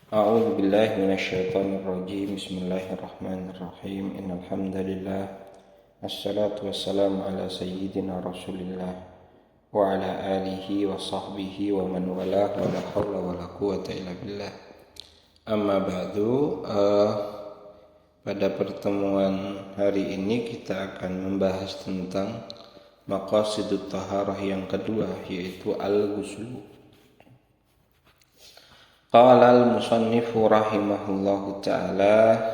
A'udzu billahi minasyaitonir rajim. Bismillahirrahmanirrahim. Innal hamdalillah wassalatu wassalamu ala sayyidina Rasulillah wa ala alihi wa sahbihi wa man walah wa la haula wa la quwata illa billah. Amma ba'du, pada pertemuan hari ini kita akan membahas tentang maqasidut taharah yang kedua, yaitu al-ghusl. Qala al-musannifu rahimahullahu ta'ala,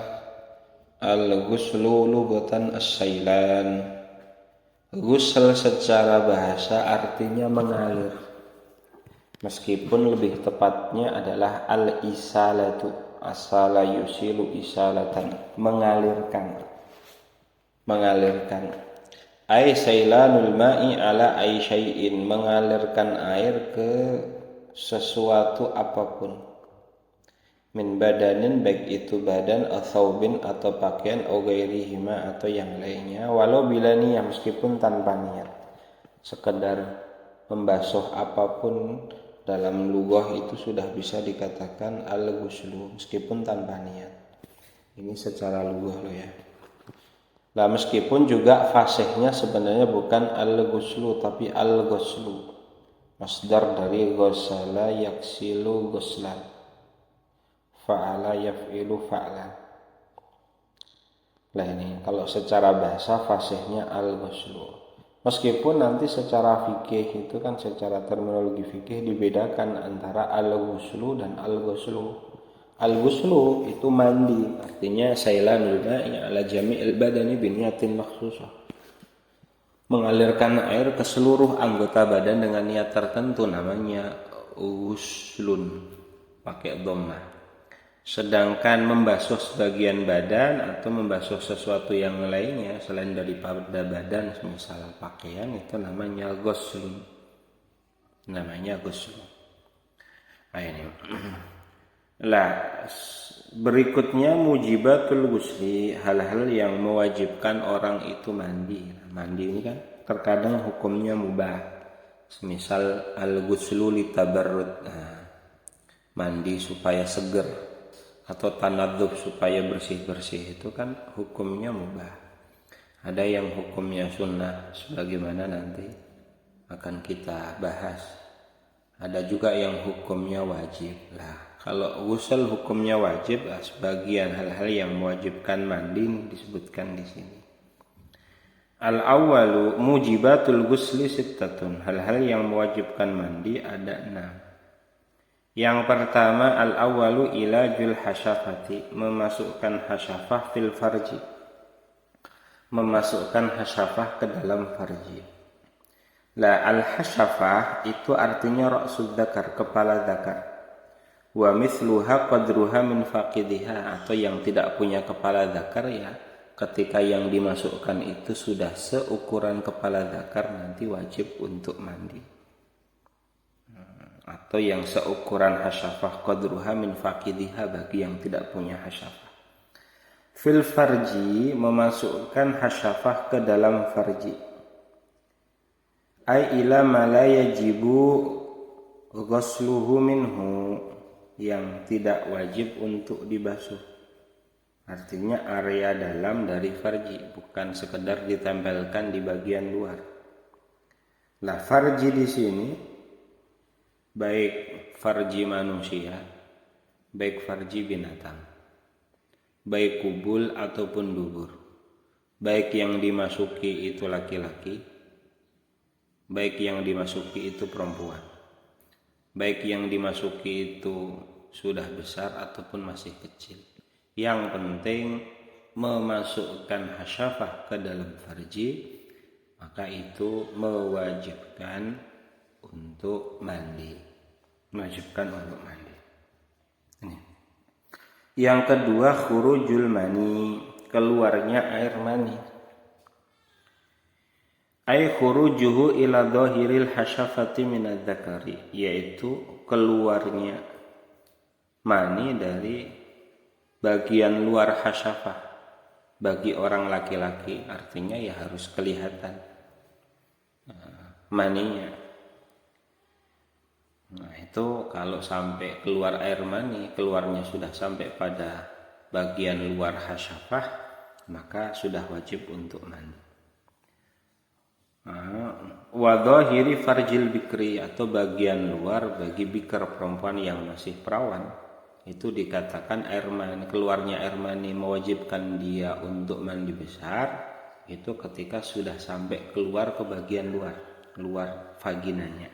al-ghuslu lughatan as-sailan. Ghusl secara bahasa artinya mengalir, meskipun lebih tepatnya adalah al-isalatu. Asala yusilu isalatan, mengalirkan. Ai sailanul ma'i ala ai syai'in, mengalirkan air ke sesuatu apapun. Min badanin, baik itu badan, atau bin atau pakaian, atau gairihima atau yang lainnya, walau bila niat, meskipun tanpa niat. Sekedar membasuh apapun dalam lughah itu sudah bisa dikatakan al-ghuslu, meskipun tanpa niat. Ini secara lughah loh ya. Nah, meskipun juga fasihnya sebenarnya bukan al-ghuslu tapi al-ghuslu. Masdar dari ghasala yaksilu ghuslan, fa'ala yaf'ilu fa'lan. Nah ini kalau secara bahasa fasihnya al-ghuslu. Meskipun nanti secara fikih itu kan, secara terminologi fikih dibedakan antara al-ghuslu dan al-ghuslu. Al-ghuslu itu mandi, artinya sailanul ma'i ala jami'il badani biniyatin makhsusah, mengalirkan air ke seluruh anggota badan dengan niat tertentu, namanya ghuslun, pakai dhammah. Sedangkan membasuh sebagian badan atau membasuh sesuatu yang lainnya selain daripada badan, misal pakaian, itu namanya ghusl. Nah ini. Lah, berikutnya mujibatul ghusli, hal-hal yang mewajibkan orang itu mandi. Mandi ini kan terkadang hukumnya mubah. Misal al-ghuslu litabarrud, mandi supaya seger, atau tanadzuf supaya bersih-bersih, itu kan hukumnya mubah. Ada yang hukumnya sunnah sebagaimana nanti akan kita bahas. Ada juga yang hukumnya wajib. Lah, kalau ghusl hukumnya wajib, sebagian hal-hal yang mewajibkan mandi disebutkan di sini. Al-awwalu mujibatul ghusli sittatun, hal-hal yang mewajibkan mandi ada 6. Yang pertama, al-awwalu ilajul hasyafati, memasukkan hasyafah fil farji, memasukkan hasyafah ke dalam farji. Lah, al-hasyafah itu artinya ra'sud dzakar, kepala dzakar. Wa mithluha qadruha min faqidiha, atau yang tidak punya kepala dzakar ya, ketika yang dimasukkan itu sudah seukuran kepala dzakar, nanti wajib untuk mandi. Atau yang seukuran hasyafah qadruha min faqidiha, bagi yang tidak punya hasyafah. Fil farji, memasukkan hasyafah ke dalam farji. Ai ila ma la yajibu ghusluhu minhu, yang tidak wajib untuk dibasuh. Artinya area dalam dari farji, bukan sekedar ditempelkan di bagian luar. Lah, farji di sini baik farji manusia, baik farji binatang, baik kubul ataupun dubur, baik yang dimasuki itu laki-laki, baik yang dimasuki itu perempuan, baik yang dimasuki itu sudah besar ataupun masih kecil. Yang penting memasukkan hasyafah ke dalam farji, maka itu mewajibkan untuk mandi. Ini. Yang kedua, khurujul mani, keluarnya air mani. Ai khurujuhu ila dhahiril hasyafati minadz dzakari, yaitu keluarnya mani dari bagian luar hasyafah bagi orang laki-laki, artinya ya harus kelihatan maninya. Nah, itu kalau sampai keluar air mani, keluarnya sudah sampai pada bagian luar hasyafah, maka sudah wajib untuk mandi. Wa dhahiri farjil bikri, atau bagian luar bagi bikr, perempuan yang masih perawan, itu dikatakan air mani, keluarnya air mani mewajibkan dia untuk mandi besar itu ketika sudah sampai keluar ke bagian luar vaginanya.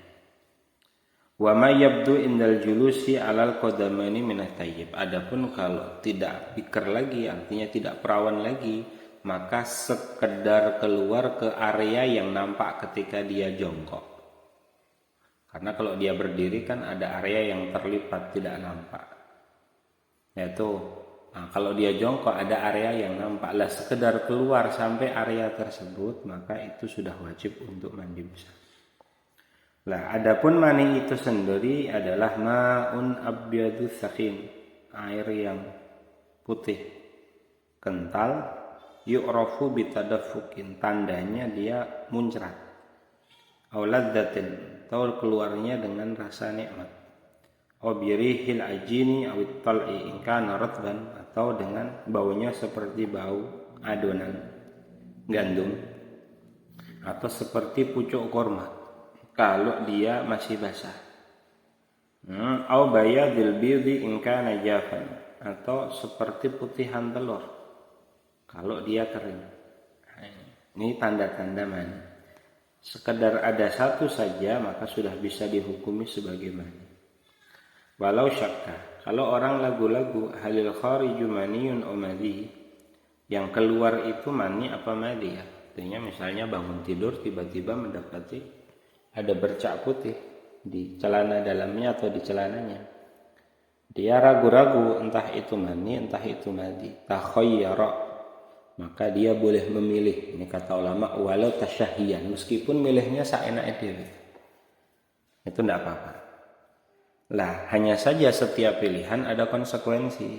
Wa ma yabdu indal julusi alal qadamani minat tayyib. Adapun kalau tidak bikr lagi, artinya tidak perawan lagi, maka sekedar keluar ke area yang nampak ketika dia jongkok. Karena kalau dia berdiri kan ada area yang terlipat tidak nampak. Yaitu kalau dia jongkok ada area yang nampak. Lah sekedar keluar sampai area tersebut, maka itu sudah wajib untuk mandi besar. Lah adapun mani itu sendiri adalah ma'un abyadu sakhin, air yang putih kental, yu'rafu bitadafukin, tandanya dia muncrat, auladzatin, atau keluarnya dengan rasa nikmat, au birihil ajini awit tal'i in kana ratban, atau dengan baunya seperti bau adonan gandum, atau seperti pucuk kurma kalau dia masih basah, au bayadil bidhi in kana jafan, atau seperti putihan telur kalau dia kering. Ini tanda-tanda mani. Sekedar ada satu saja maka sudah bisa dihukumi sebagai mani. Walau syakka, kalau orang lagu-lagu halil khariju maniyun o madhi, yang keluar itu mani apa madhi ya. Artinya misalnya bangun tidur tiba-tiba mendapati ada bercak putih di celana dalamnya atau di celananya. Dia ragu-ragu entah itu mani entah itu madhi. Takhayyara, maka dia boleh memilih. Ini kata ulama walau tasyahiyan, meskipun milihnya saenake dhewe. Itu tidak apa-apa. Lah, hanya saja setiap pilihan ada konsekuensi.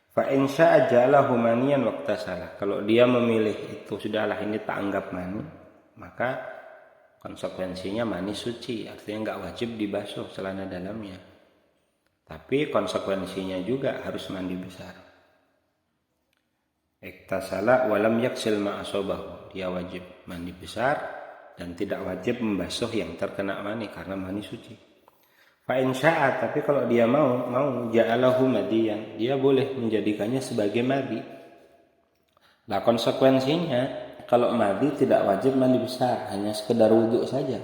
Fa in syaa ja'alahu maniyan waqta salah. Kalau dia memilih itu sudahlah ini tak anggap mani, maka konsekuensinya mani suci, artinya enggak wajib dibasuh celana dalamnya. Tapi konsekuensinya juga harus mandi besar. Iktasala walam yaksil ma'asobahu, dia wajib mandi besar dan tidak wajib membasuh yang terkena mani karena mani suci. Fa in syaa, tapi kalau dia mau ja'alahu madiyan, dia boleh menjadikannya sebagai madi. Nah konsekuensinya kalau madi tidak wajib mandi besar, hanya sekedar wudhu saja.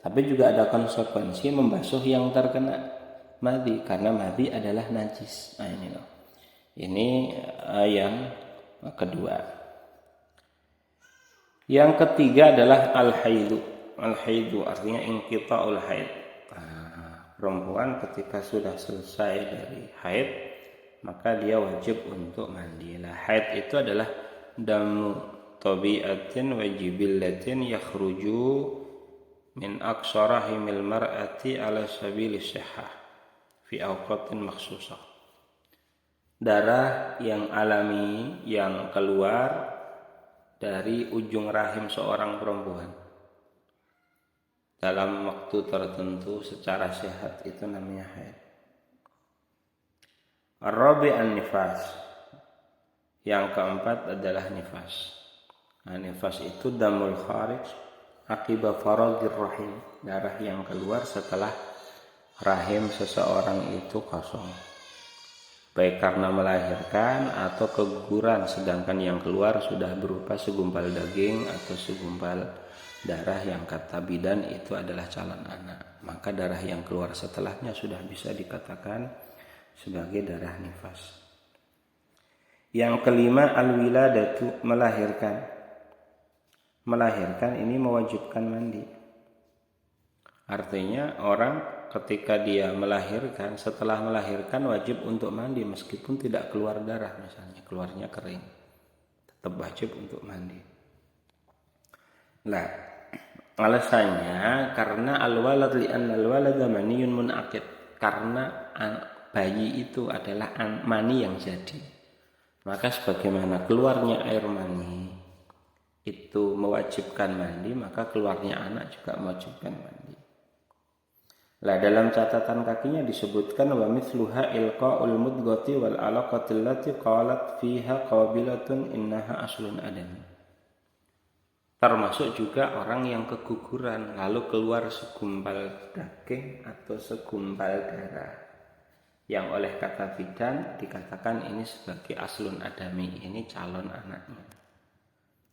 Tapi juga ada konsekuensi membasuh yang terkena madi karena madi adalah najis. Nah ini loh. Ini yang kedua. Yang ketiga adalah al-haidu. Al-haidu artinya inqita'ul haid. Perempuan ketika sudah selesai dari haid, maka dia wajib untuk mandi. Nah, haid itu adalah damu tabi'atin wa jibillatin yakhruju min aqsa rahimil mar'ati ala sabili sihah fi awqatin makhsusah. Darah yang alami yang keluar dari ujung rahim seorang perempuan dalam waktu tertentu secara sehat, itu namanya haid. Ar-rabi'an nifas. Yang keempat adalah nifas. Nah, nifas itu damul kharij akibat faragir rahim, darah yang keluar setelah rahim seseorang itu kosong, baik karena melahirkan atau keguguran, sedangkan yang keluar sudah berupa segumpal daging atau segumpal darah yang kata bidan itu adalah calon anak, maka darah yang keluar setelahnya sudah bisa dikatakan sebagai darah nifas. Yang kelima al-wiladatu, melahirkan. Melahirkan ini mewajibkan mandi. Artinya orang ketika dia melahirkan, setelah melahirkan wajib untuk mandi meskipun tidak keluar darah, misalnya keluarnya kering, tetap wajib untuk mandi. Nah, alasannya karena al-walad li'anna al-walada maniyun munaqid, karena bayi itu adalah mani yang jadi. Maka sebagaimana keluarnya air mani itu mewajibkan mandi, maka keluarnya anak juga mewajibkan mandi. Lah dalam catatan kakinya disebutkan wa mithluha ilqa'ul mudghati wal alaqati allati qalat fiha qabilatun innaha aslun adam. Termasuk juga orang yang keguguran lalu keluar segumpal daging atau segumpal darah, yang oleh kata bidan dikatakan ini sebagai aslun adami, ini calon anaknya.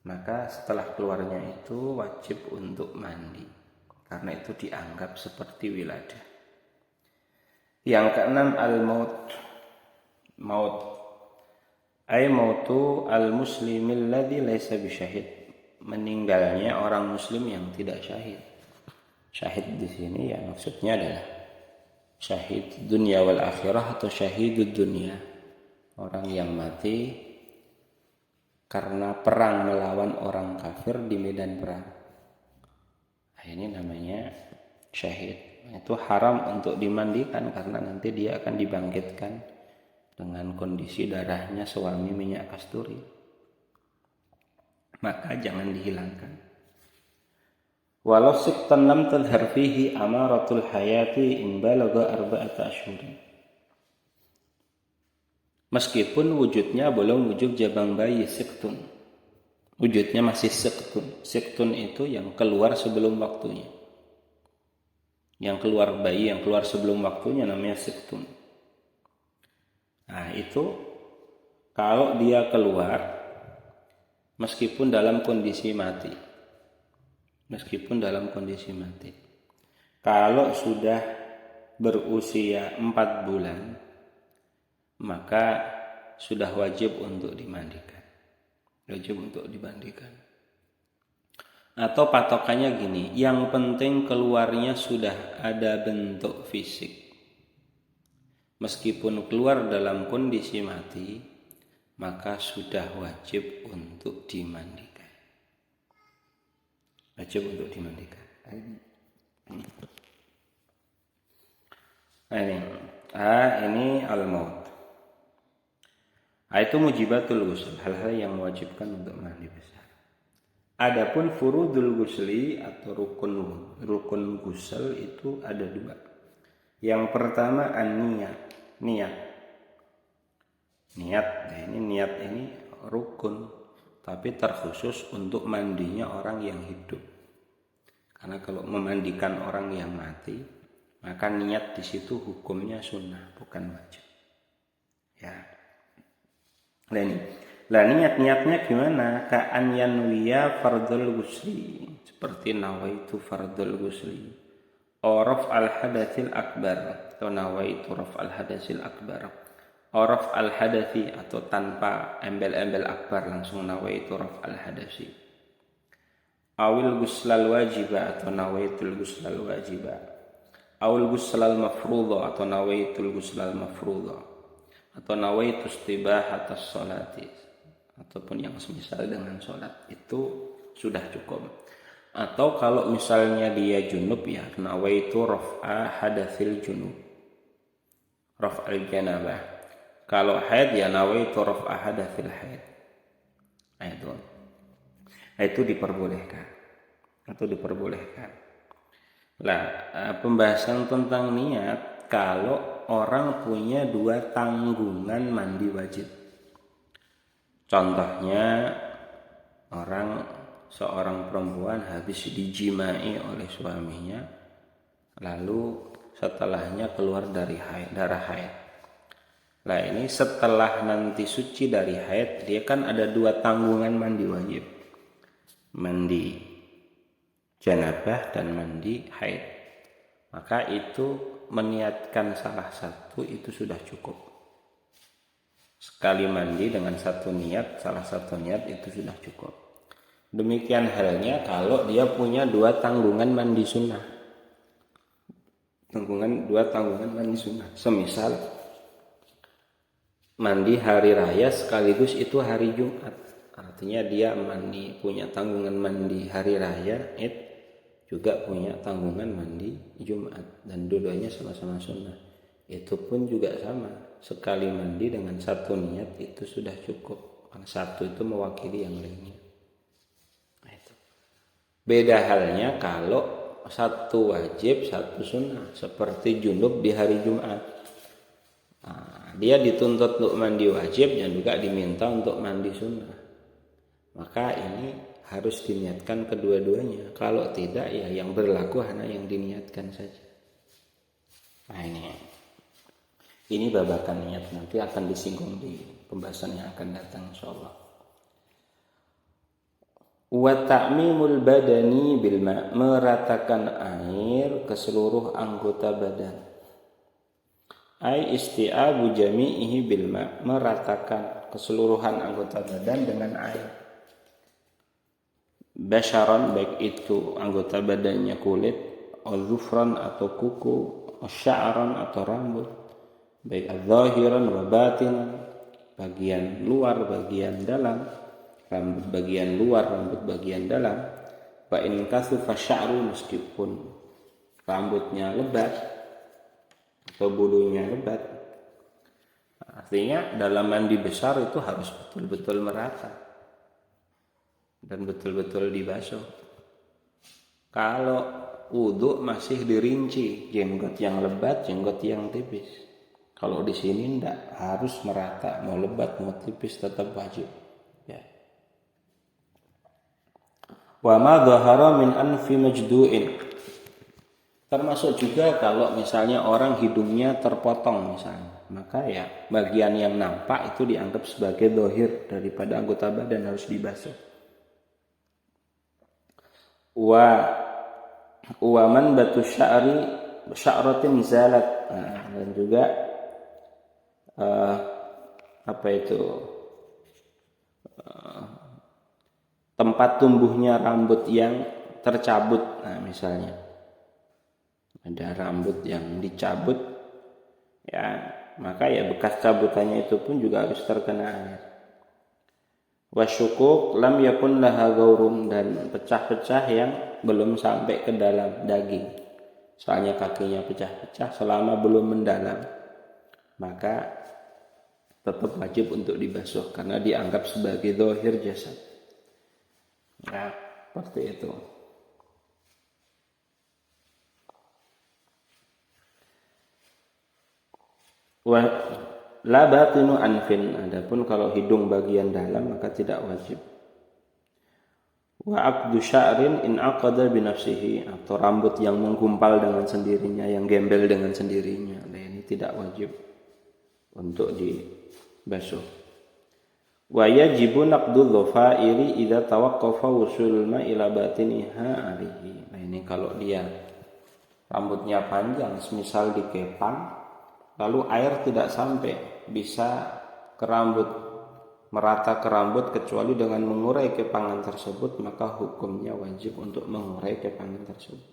Maka setelah keluarnya itu wajib untuk mandi, karena itu dianggap seperti wiladah. Yang keenam al-maut. Maut ay mautu al-muslimil ladzi laisa bisyahid, meninggalnya orang muslim yang tidak syahid. Syahid di sini ya maksudnya adalah syahid dunia wal akhirah atau syahidud dunia, orang yang mati karena perang melawan orang kafir di medan perang. Nah, ini namanya syahid. Itu haram untuk dimandikan karena nanti dia akan dibangkitkan dengan kondisi darahnya sewangi minyak kasturi. Maka jangan dihilangkan. Walau siktan lam tadhar fihi amaratul hayati in balagha arba'ata asyhurin. Meskipun wujudnya belum wujud jabang bayi siktun, wujudnya masih siktun. Siktun itu yang keluar sebelum waktunya. Yang keluar bayi yang keluar sebelum waktunya namanya siktun. Nah itu kalau dia keluar meskipun dalam kondisi mati. Meskipun dalam kondisi mati. Kalau sudah berusia 4 bulan, maka sudah wajib untuk dimandikan. Wajib untuk dimandikan. Atau patokannya gini, yang penting keluarnya sudah ada bentuk fisik. Meskipun keluar dalam kondisi mati, maka sudah wajib untuk dimandikan. Wajib untuk dimandikan. Ini al-maut. Itu mujibatul ghusl, hal-hal yang mewajibkan untuk mandi besar. Adapun furudul ghusli atau rukun ghusl itu ada 2. Yang pertama an-niyat. Niat. Nah ini niat ini rukun, tapi terkhusus untuk mandinya orang yang hidup. Karena kalau memandikan orang yang mati, maka niat di situ hukumnya sunnah, bukan wajib. Ya. Lah niatnya gimana? Ka'an yanwiya fardul ghusli, seperti nawaitu fardul ghusli. Raf al-hadatsil akbar, atau nawaitu raf al-hadatsil akbar. Raf al-hadathi, atau tanpa embel-embel akbar, langsung nawaitu raf al-hadasi. Awil ghuslal wajiba, atau nawaitul ghuslal wajiba. Awil ghuslal mafrudha, atau nawaitul ghuslal mafrudha. Atau nawaitu istibah atas sholati, ataupun yang semisal dengan sholat, itu sudah cukup. Atau kalau misalnya dia junub, ya nawaitu raf'a hadatsil junub, raf'al janabah. Kalau haid ya nawaitu raf'a hadatsil haid. Itu diperbolehkan. Lah, pembahasan tentang niat kalau orang punya 2 tanggungan mandi wajib. Contohnya seorang perempuan habis dijimai oleh suaminya, lalu setelahnya keluar dari darah haid. Nah ini setelah nanti suci dari haid, dia kan ada 2 tanggungan mandi wajib. Mandi janabah dan mandi haid. Maka itu meniatkan salah satu itu sudah cukup. Sekali mandi dengan satu niat, salah satu niat itu sudah cukup. Demikian halnya kalau dia punya 2 tanggungan mandi sunnah. 2 tanggungan mandi sunnah. Semisal mandi hari raya sekaligus itu hari Jumat. Artinya dia punya tanggungan mandi hari raya, juga punya tanggungan mandi Jumat, dan dua-duanya sama-sama sunnah. Itu pun juga sama, sekali mandi dengan satu niat itu sudah cukup, karena satu itu mewakili yang lainnya. Itu beda halnya kalau satu wajib, satu sunnah. Seperti junub di hari Jumat. Dia dituntut untuk mandi wajib dan juga diminta untuk mandi sunnah. Maka ini harus diniatkan kedua-duanya. Kalau tidak ya yang berlaku hanya yang diniatkan saja. Nah ini babakan niat, nanti akan disinggung di pembahasan yang akan datang insyaallah. Wa ta'mimul badani bil ma', meratakan air ke seluruh anggota badan. Ai isti'abu jami'ihi bil ma', meratakan keseluruhan anggota badan dengan air. Basharan, baik itu anggota badannya kulit, al-zufran atau kuku, sya'ran atau rambut, baik al-zahiran wa batinan, bagian luar, bagian dalam, rambut bagian luar, rambut bagian dalam. Wa in kasufa sya'ru, meskipun rambutnya lebat atau bulunya lebat. Artinya dalam mandi besar itu harus betul-betul merata dan betul-betul dibasuh. Kalau wudu masih dirinci, jenggot yang lebat, jenggot yang tipis. Kalau di sini enggak, harus merata, mau lebat mau tipis tetap wajib. Ya. Wa ma dhahara min anfi majdu'in. Termasuk juga kalau misalnya orang hidungnya terpotong misalnya, maka ya bagian yang nampak itu dianggap sebagai dhahir daripada anggota badan, harus dibasuh. Wa man batu sya'ri sya'ratin zalat. Dan juga tempat tumbuhnya rambut yang tercabut. Misalnya ada rambut yang dicabut, ya maka ya bekas cabutannya itu pun juga harus terkena air. Wasyukuk lam yakun laha gaurun, dan pecah-pecah yang belum sampai ke dalam daging. Soalnya kakinya pecah-pecah selama belum mendalam, maka tetap wajib untuk dibasuh karena dianggap sebagai dhahir jasad. Ya, seperti itu. Wa la batinu anfin, adapun kalau hidung bagian dalam maka tidak wajib. Wa aqdu sya'rin in aqada bi nafsihi, atau rambut yang menggumpal dengan sendirinya, yang gembel dengan sendirinya, nah ini tidak wajib untuk dibasuh. Wa yajibu naqdu dhafairi idza tawaqqafa wusul ma ila batiniha alihi. Nah ini kalau dia rambutnya panjang, semisal dikepang lalu air tidak sampai bisa ke rambut, merata ke rambut kecuali dengan mengurai kepangan tersebut, maka hukumnya wajib untuk mengurai kepangan tersebut.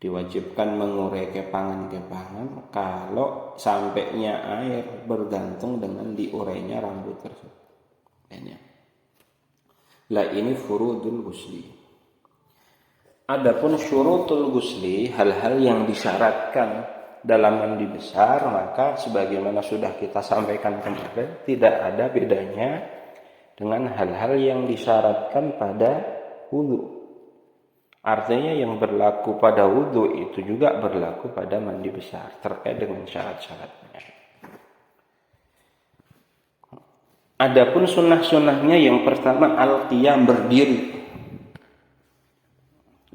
Diwajibkan mengurai kepangan-kepangan kalau sampainya air bergantung dengan diurainya rambut tersebut. Lah ini furudul ghusli. Adapun syurutul ghusli, hal-hal yang disyaratkan dalam mandi besar, maka sebagaimana sudah kita sampaikan kemarin, tidak ada bedanya dengan hal-hal yang disyaratkan pada wudu. Artinya yang berlaku pada wudu itu juga berlaku pada mandi besar terkait dengan syarat-syaratnya. Adapun sunnah-sunnahnya, yang pertama al-qiyam, berdiri,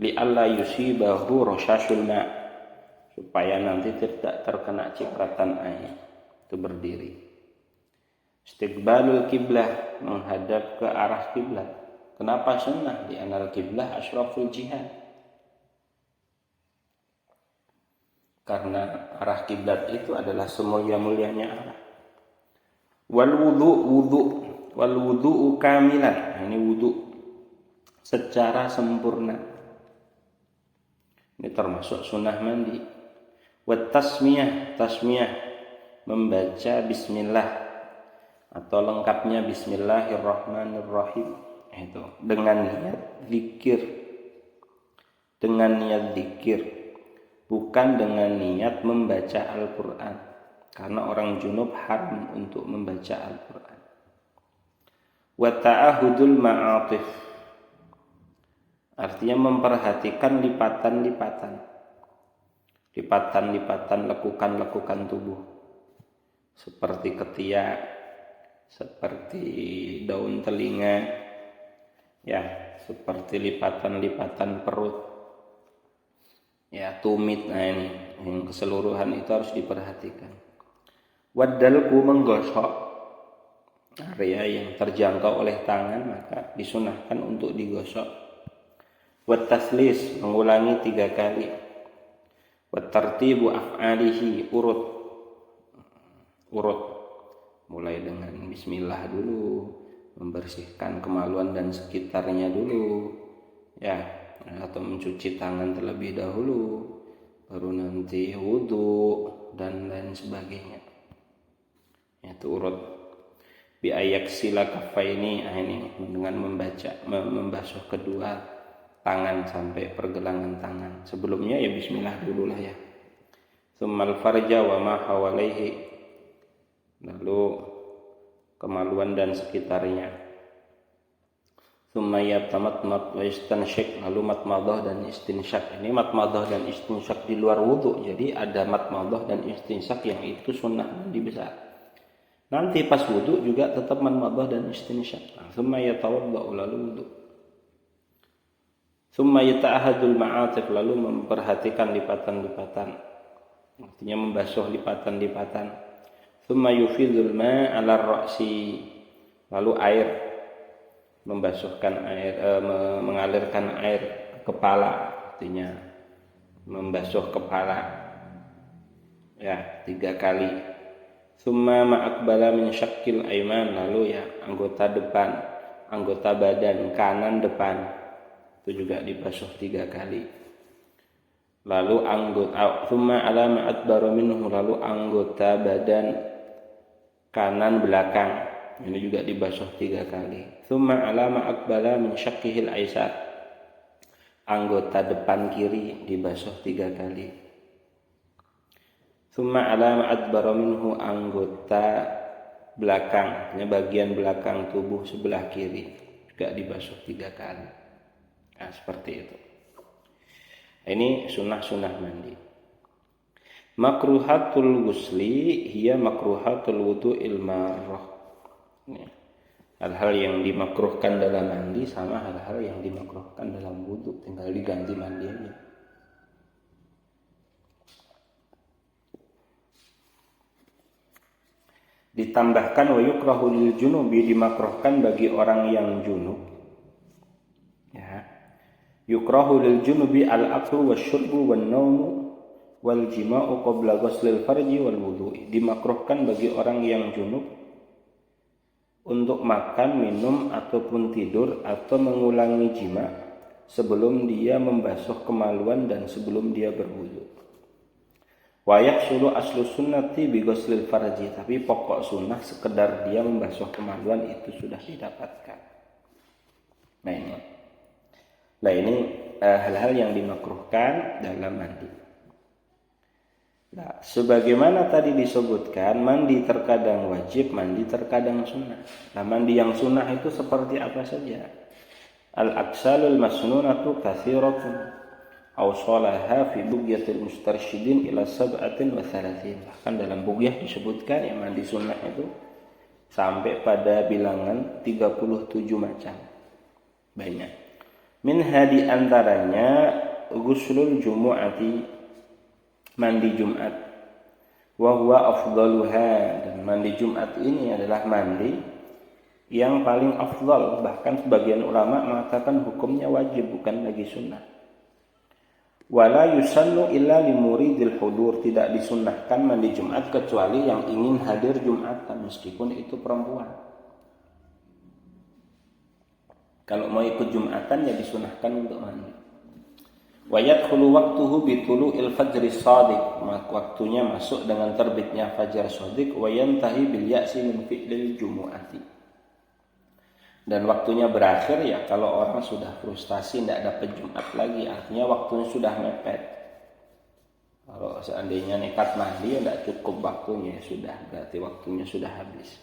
li alla yusibahu rasyasul ma', supaya nanti tidak terkena cipratan air, itu berdiri. Istiqbalul kiblah, menghadap ke arah kiblat. Kenapa sunnah? Di anal kiblah asyraful jihad, karena arah kiblat itu adalah semulia-mulianya arah. Wal wudu kamilan, ini wudu secara sempurna, ini termasuk sunnah mandi. Wat tasmiyah, membaca bismillah atau lengkapnya bismillahirrahmanirrahim, itu dengan niat zikir, bukan dengan niat membaca Al-Qur'an, karena orang junub haram untuk membaca Al-Qur'an. Wa ta'ahudul ma'atif, Artinya memperhatikan lipatan-lipatan lekukan-lekukan tubuh, seperti ketiak, seperti daun telinga, ya, seperti lipatan-lipatan perut, ya, tumit. Nah ini yang keseluruhan itu harus diperhatikan. Wadalku, menggosok area yang terjangkau oleh tangan, maka disunahkan untuk digosok. Wattaslis, mengulangi 3 kali. Wattartibu af'alihi, urut, mulai dengan bismillah dulu, membersihkan kemaluan dan sekitarnya dulu, ya, atau mencuci tangan terlebih dahulu, baru nanti wudu dan lain sebagainya. Itu urut. Bi ayaksila kaffaini, ini dengan membasuh kedua tangan sampai pergelangan tangan. Sebelumnya ya bismillah dulu lah ya. Tsummal farja wa ma hawalaihi, lalu kemaluan dan sekitarnya. Tsumma yatamatmat wa istansyak, lalu matmadah dan istinsyak. Ini matmadah dan istinsyak di luar wudu. Jadi ada matmadah dan istinsyak yang itu sunnah mandi besar. Nanti pas wudu juga tetap matmadah dan istinsyak. Tsumma yatawaddau, lalu wudu. Tsumma yata'ahadul ma'atif, lalu memperhatikan lipatan-lipatan. Artinya membasuh lipatan-lipatan. Tsumma yufidul ma' 'ala ar-ra'si, lalu air, membasuhkan air, mengalirkan air ke kepala, artinya membasuh kepala, ya, 3 kali. Tsumma ma'aqbala min syakkil ayman, lalu ya anggota depan, anggota badan kanan depan, itu juga dibasuh 3 kali. Lalu anggota tsumma ala ma'adbara minhu, lalu anggota badan kanan belakang, ini juga dibasuh 3 kali. Tsumma ala ma'aqbala min syakkihil aisar, anggota depan kiri dibasuh 3 kali. Tsumma ala ma'adbara minhu, anggota belakang, bagian belakang tubuh sebelah kiri juga dibasuh 3 kali. Nah, seperti itu. Ini sunnah-sunnah mandi. Makruhatul ghusli hiya makruhatul wudu'il marrah. Hal-hal yang dimakruhkan dalam mandi sama hal-hal yang dimakruhkan dalam wudu, tinggal diganti mandi aja. Ditambahkan wa yukrahu lil junubi, dimakruhkan bagi orang yang junub. Ya. Yukrahu lil junubi al-aklu wasyurbu wan naumu wal jima'u qabla ghuslil farji wal wudu'i. Dimakruhkan bagi orang yang junub untuk makan, minum ataupun tidur atau mengulangi jima sebelum dia membasuh kemaluan dan sebelum dia berwudu. Wa yahsulu aslu sunnati bi ghuslil farji, tapi pokok sunnah sekedar dia membasuh kemaluan itu sudah didapatkan. Nah ini hal-hal yang dimakruhkan dalam mandi. Nah, sebagaimana tadi disebutkan, mandi terkadang wajib, mandi terkadang sunnah. Nah, mandi yang sunnah itu seperti apa saja? Al-aksalul masnunatu kathiratun awsalaha fi bugyatil mustarsyidin ila sab'atin wa thalathin. Bahkan dalam bugyah disebutkan yang mandi sunnah itu sampai pada bilangan 37 macam. Banyak. Min hadi antaranya ghuslul jumu'ati, mandi Jumat. Wa huwa afdaluha, dan mandi Jumat ini adalah mandi yang paling afdal. Bahkan sebagian ulama mengatakan hukumnya wajib, bukan lagi sunnah. Wala yusannu illa limuridil hudur, tidak disunnahkan mandi Jumat kecuali yang ingin hadir Jumatan, meskipun itu perempuan. Kalau mau ikut Jumatan ya disunnahkan untuk mandi. Wa yadkhulu waqtuhu bi tulu'il fajri shadiq, waktunya masuk dengan terbitnya fajar shadiq. Wa yantahi bil ya'si min fi'lil jumu'ati, dan waktunya berakhir ya kalau orang sudah frustasi tidak dapat Jumat lagi, artinya waktunya sudah mepet. Kalau seandainya nekat mandi ya tidak cukup waktunya, sudah berarti waktunya sudah habis.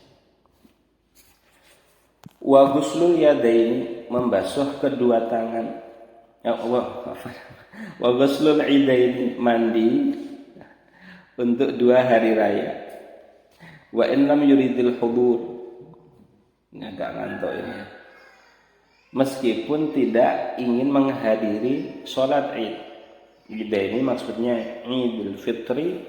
Wa ghuslul yadaini, membasuh kedua tangan. wa ghuslul idaini, mandi untuk 2 hari raya. Wa in lam yuridil hudur, agak ngantuk ini. Meskipun tidak ingin menghadiri sholat Id. Idaini maksudnya Idul Fitri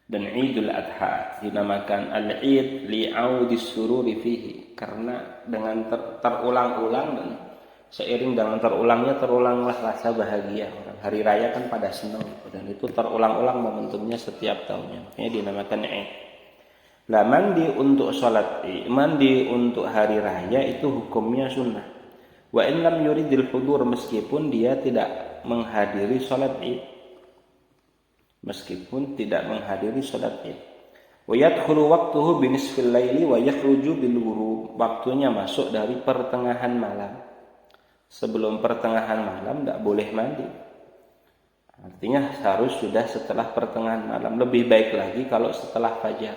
dan Idul Adha. Dinamakan al-Id li'audis sururi fihi, karena dengan terulang-ulang dan seiring dengan terulanglah rasa bahagia. Hari raya kan pada senang, dan itu terulang-ulang momentumnya setiap tahunnya, makanya dinamakan Id. Nah, mandi untuk sholat Id, mandi untuk hari raya itu hukumnya sunnah. Wa in lam yuridil hudur, meskipun dia tidak menghadiri sholat Id, meskipun tidak menghadiri sholat Id. Wa yadkhulu waqtuhu binisfil laili wa yakhruju bil ghurub, waktunya masuk dari pertengahan malam. Sebelum pertengahan malam tidak boleh mandi. Artinya harus sudah setelah pertengahan malam. Lebih baik lagi kalau setelah fajar.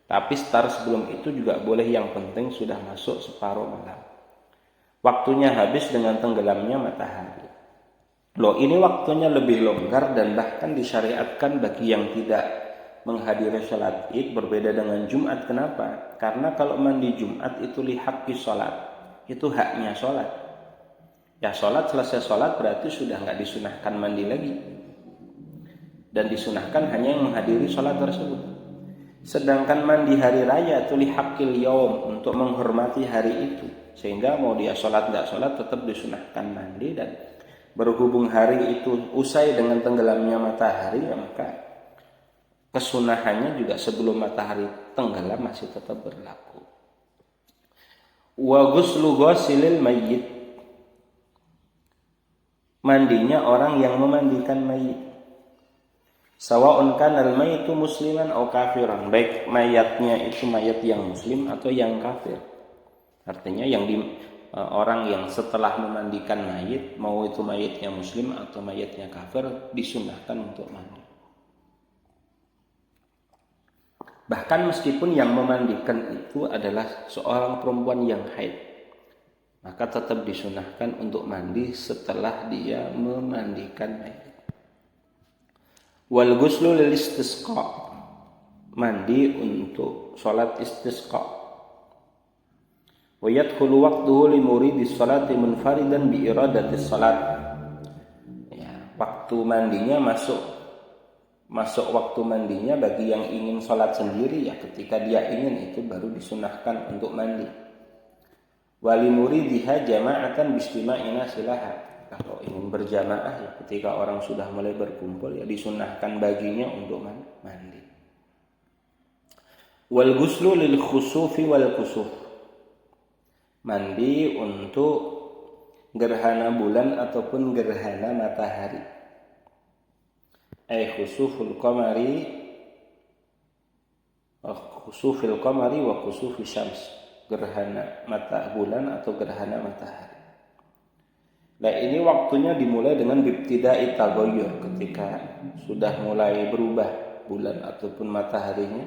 Tapi start sebelum itu juga boleh, yang penting sudah masuk separuh malam. Waktunya habis dengan tenggelamnya matahari. Loh, ini waktunya lebih longgar dan bahkan disyariatkan bagi yang tidak menghadiri sholat Id, berbeda dengan Jumat. Kenapa? Karena kalau mandi Jumat itu lihaqqi sholat, itu haknya sholat. Ya sholat, selesai sholat berarti sudah nggak disunahkan mandi lagi, dan disunahkan hanya yang menghadiri sholat tersebut. Sedangkan mandi hari raya itu lihaqqil yaum, untuk menghormati hari itu, sehingga mau dia sholat nggak sholat tetap disunahkan mandi. Dan berhubung hari itu usai dengan tenggelamnya matahari, ya maka kesunahannya juga sebelum matahari tenggelam masih tetap berlaku. Wa ghuslu ghasilil mayyit, mandinya orang yang memandikan mayit. Sawa'un kanal mayyitu musliman aw kafiran, baik mayatnya itu mayat yang muslim atau yang kafir. Artinya orang yang setelah memandikan mayit, mau itu mayatnya muslim atau mayatnya kafir, disunahkan untuk mandi. Bahkan meskipun yang memandikan itu adalah seorang perempuan yang haid, maka tetap disunahkan untuk mandi setelah dia memandikan mayit. Wal ghuslu lil istisqa, mandi untuk salat istisqa. Wa yadkhulu waqtuhu li muridis salati munfaridan bi iradatis salat. Ya, waktu mandinya masuk waktu mandinya bagi yang ingin salat sendiri, ya ketika dia ingin itu baru disunahkan untuk mandi. Wa li muridiha jama'atan bistima'i nasilaha. Kalau ingin berjamaah, ya ketika orang sudah mulai berkumpul, ya disunahkan baginya untuk mandi. Wal ghuslu lil khusufi wal kusuf, mandi untuk gerhana bulan ataupun gerhana matahari. Khusuful qamari wa khusufi syams, gerhana mata bulan atau gerhana matahari. Nah, ini waktunya dimulai dengan ibtida'i taghayyur, ketika sudah mulai berubah bulan ataupun mataharinya,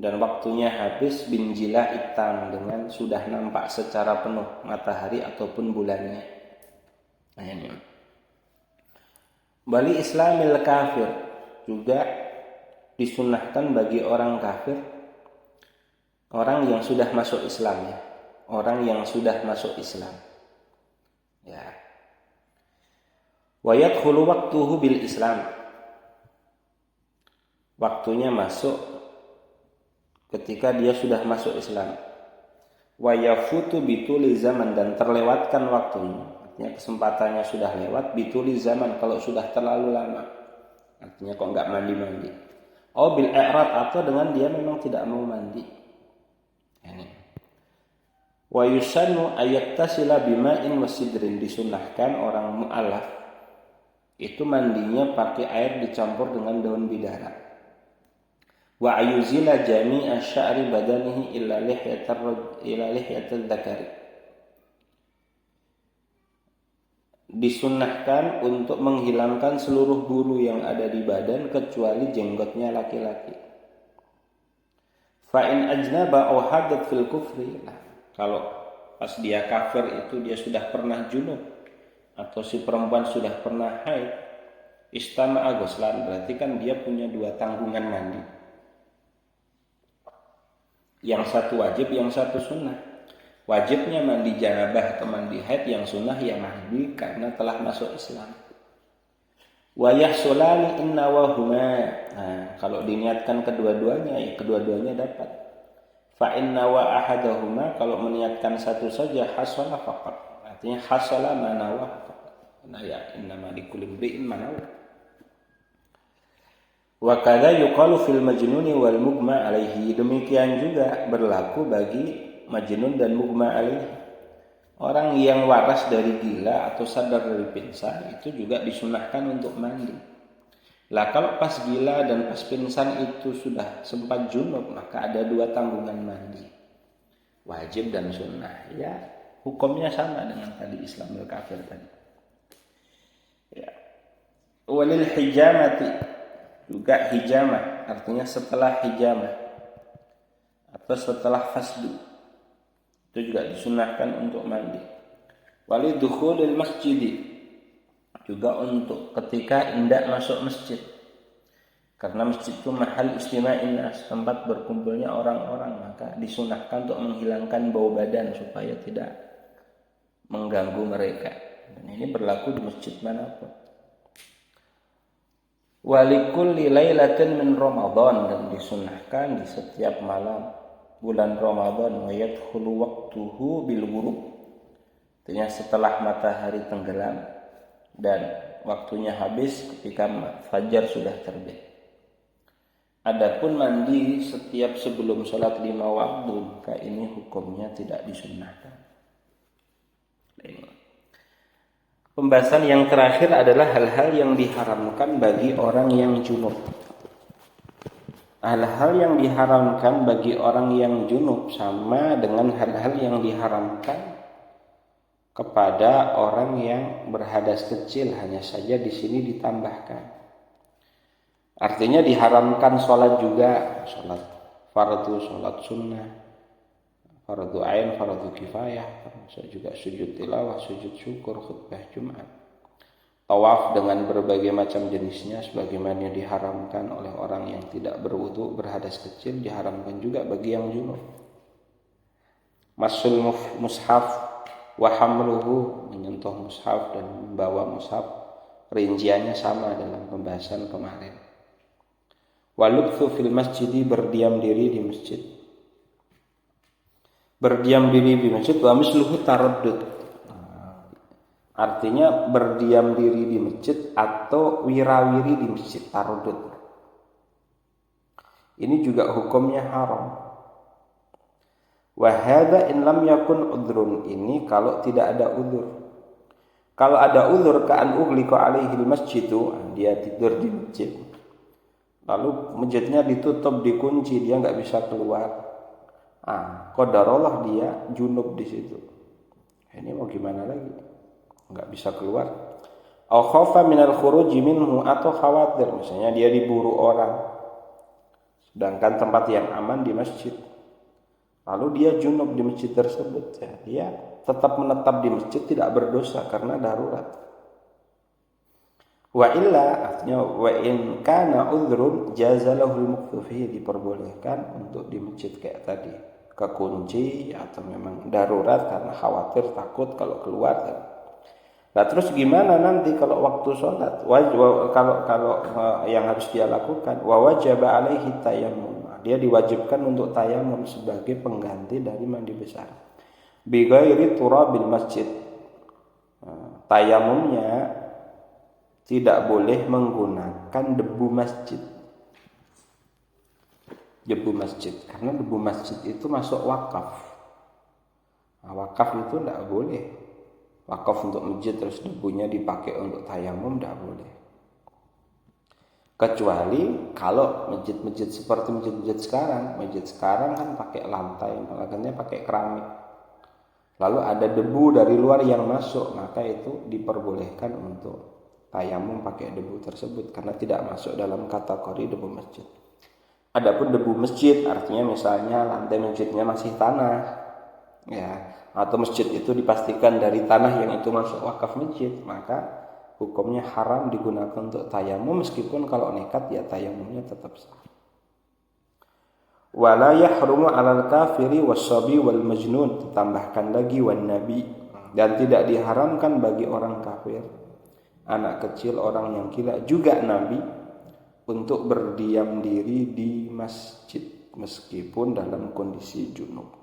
dan waktunya habis binjila hitam, dengan sudah nampak secara penuh matahari ataupun bulannya. Nah, ini. Bali islamil kafir, juga disunahkan bagi orang kafir, orang yang sudah masuk Islam, ya, orang yang sudah masuk Islam. Ya. Wa yadkhulu waqtuhu bil Islam, waktunya masuk ketika dia sudah masuk Islam. Wa yafutu bituli zaman, dan terlewatkan waktunya, artinya kesempatannya sudah lewat. Bituli zaman, kalau sudah terlalu lama, artinya kok enggak mandi-mandi. Au bil i'rad, atau dengan dia memang tidak mau mandi. Ini. Wa yusannu ayaktasila bima'in wasidrin, disunahkan orang mu'alaf itu mandinya pakai air dicampur dengan daun bidara. Wa ayuzila jami'a sya'ri badanihi illa lihyatal dzakari, disunahkan untuk menghilangkan seluruh bulu yang ada di badan kecuali jenggotnya laki-laki. Fa in ajnaba aw hadat fil kufri, kalau pas dia kafir itu dia sudah pernah junub atau si perempuan sudah pernah haid, istama'a ghuslan, berarti kan dia punya 2 tanggungan mandi. Yang satu wajib, yang satu sunnah. Wajibnya mandi janabah atau mandi haid, yang sunnah ya mandi karena telah masuk Islam. Wa yahsulani inna wa huma. Nah, kalau diniatkan kedua-duanya, ya kedua-duanya dapat. Fa inna wa ahadahuma, kalau meniatkan satu saja hasala faqat. Artinya hasala manawa. Nah ya innama likulli imri'in manawa. Wa kadza yuqalu fil majnuni wal mugma alaihi. Demikian juga berlaku bagi majnun dan mugma alaihi. Orang yang waras dari gila atau sadar dari pingsan itu juga disunahkan untuk mandi. Lah kalau pas gila dan pas pingsan itu sudah sempat junub, maka ada 2 tanggungan mandi. Wajib dan sunnah. Ya, hukumnya sama dengan tadi Islamul kafir tadi. Ya. Walil hijamati, juga hijamah, artinya setelah hijamah atau setelah fasdu, itu juga disunahkan untuk mandi. Walidukhulil masjidi, juga untuk ketika hendak masuk masjid, karena masjid itu mahal istima'in nas, tempat berkumpulnya orang-orang, maka disunahkan untuk menghilangkan bau badan supaya tidak mengganggu mereka. Dan ini berlaku di masjid manapun. Walikulli lailatin min Ramadan, dan disunahkan di setiap malam bulan Ramadan, wa yadkhulu waqtuhu bil ghurub, artinya setelah matahari tenggelam dan waktunya habis ketika fajar sudah terbit. Adapun mandi setiap sebelum sholat 5 waktu, maka ini hukumnya tidak disunnahkan. Pembahasan yang terakhir adalah hal-hal yang diharamkan bagi orang yang junub. Hal-hal yang diharamkan bagi orang yang junub sama dengan hal-hal yang diharamkan kepada orang yang berhadas kecil, hanya saja di sini ditambahkan. Artinya diharamkan sholat juga, sholat fardu, sholat sunnah, fardu ain, fardu kifayah, termasuk juga sujud tilawah, sujud syukur, khutbah Jumat, tawaf dengan berbagai macam jenisnya sebagaimana diharamkan oleh orang yang tidak berwudu, berhadas kecil, diharamkan juga bagi yang junub. Masul mushaf wa hamluhu, menyentuh mushaf dan membawa mushaf, rinciannya sama dalam pembahasan kemarin. Walubthu fil masjidi, berdiam diri di masjid. Berdiam diri di masjid wa misluhu taraddud, artinya berdiam diri di masjid atau wirawiri di masjid, taraddud. Ini juga hukumnya haram. Wa hadza in lam yakun udhrun, ini kalau tidak ada udzur. Kalau ada udzur, ka'an ughliqa alaihi masjidu, dia tidur di masjid, lalu masjidnya ditutup, dikunci, dia enggak bisa keluar. Qadarullah dia junub di situ. Ini mau gimana lagi? Enggak bisa keluar. Au khafa minal khuruji minhu, atau khawatir misalnya dia diburu orang, sedangkan tempat yang aman di masjid. Lalu dia junub di masjid tersebut, ya, dia tetap menetap di masjid, tidak berdosa karena darurat. Wa illa, artinya wa in kana udhrun jazalahul mukthu fihi, diperbolehkan untuk di masjid kayak tadi, kekunci atau memang darurat karena khawatir takut kalau keluar. Nah terus gimana nanti kalau waktu sholat? Kalau yang harus dia lakukan, wa wajaba alaihi tayammum, dia diwajibkan untuk tayamum sebagai pengganti dari mandi besar. Bi ghairi turabil masjid, tayamumnya tidak boleh menggunakan debu masjid. Debu masjid, karena debu masjid itu masuk wakaf. Nah, wakaf itu tidak boleh. Wakaf untuk masjid terus debunya dipakai untuk tayamum, tidak boleh. Kecuali kalau masjid-masjid seperti masjid sekarang kan pakai lantai, makanya pakai keramik. Lalu ada debu dari luar yang masuk, maka itu diperbolehkan untuk tayamum pakai debu tersebut karena tidak masuk dalam kategori debu masjid. Adapun debu masjid artinya misalnya lantai masjidnya masih tanah, ya, atau masjid itu dipastikan dari tanah yang itu masuk wakaf masjid, maka hukumnya haram digunakan untuk tayamum, meskipun kalau nekat ya tayamumnya tetap sah. Wala yahrumu 'alal kafiri wassabi wal majnun, ditambahkan lagi wan nabi, dan tidak diharamkan bagi orang kafir, anak kecil, orang yang gila, juga nabi, untuk berdiam diri di masjid meskipun dalam kondisi junub.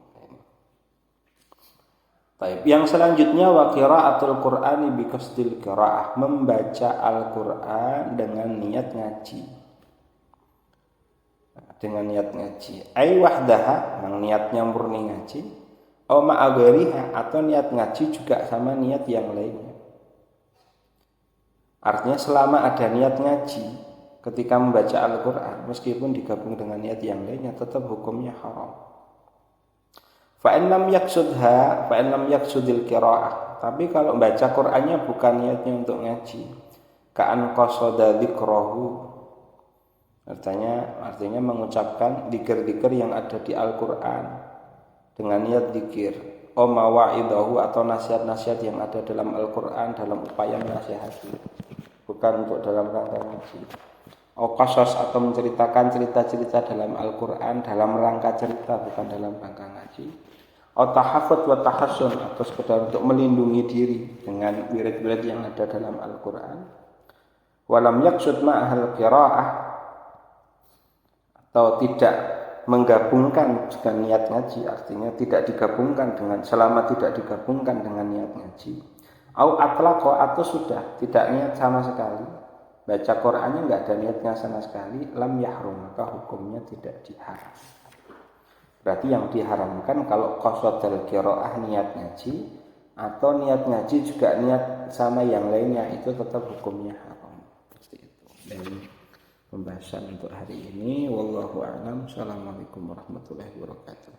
Baik, yang selanjutnya wa qiraatul Qur'ani bi qasdil qiraah, membaca Al-Qur'an dengan niat ngaji. Dengan niat ngaji. Ai wahdaha, niatnya murni ngaji, au ma'agariha, atau niat ngaji juga sama niat yang lainnya. Artinya selama ada niat ngaji ketika membaca Al-Qur'an, meskipun digabung dengan niat yang lainnya, tetap hukumnya haram. Fa in lam yaqsudil qiraah, tapi kalau baca Qur'annya bukan niatnya untuk ngaji, ka'an qasada dzikrahu, artinya mengucapkan dzikir-dzikir yang ada di Al-Qur'an dengan niat dzikir, o mawaidahu, atau nasihat-nasihat yang ada dalam Al-Qur'an dalam upaya menasihati, bukan untuk dalam rangka ngaji. O qasas, atau menceritakan cerita-cerita dalam Al-Qur'an dalam rangka cerita, bukan dalam rangka ngaji. O tahafut wa tahassun, atau sekedar untuk melindungi diri dengan wirid-wirid yang ada dalam Al-Qur'an. Walam yaqsud ma'al qiraah, atau tidak menggabungkan dengan niat ngaji, artinya tidak digabungkan dengan, selama tidak digabungkan dengan niat ngaji. Au atlaqa, atau sudah tidak niat sama sekali, baca Qur'annya enggak ada niatnya sama sekali, lam yahrum, maka hukumnya tidak diharam. Berarti yang diharamkan kalau qasdul qiraah niat ngaji, atau niat ngaji juga niat sama yang lainnya, itu tetap hukumnya haram. Seperti itu. Dan pembahasan untuk hari ini, wallahu a'lam. Assalamualaikum warahmatullahi wabarakatuh.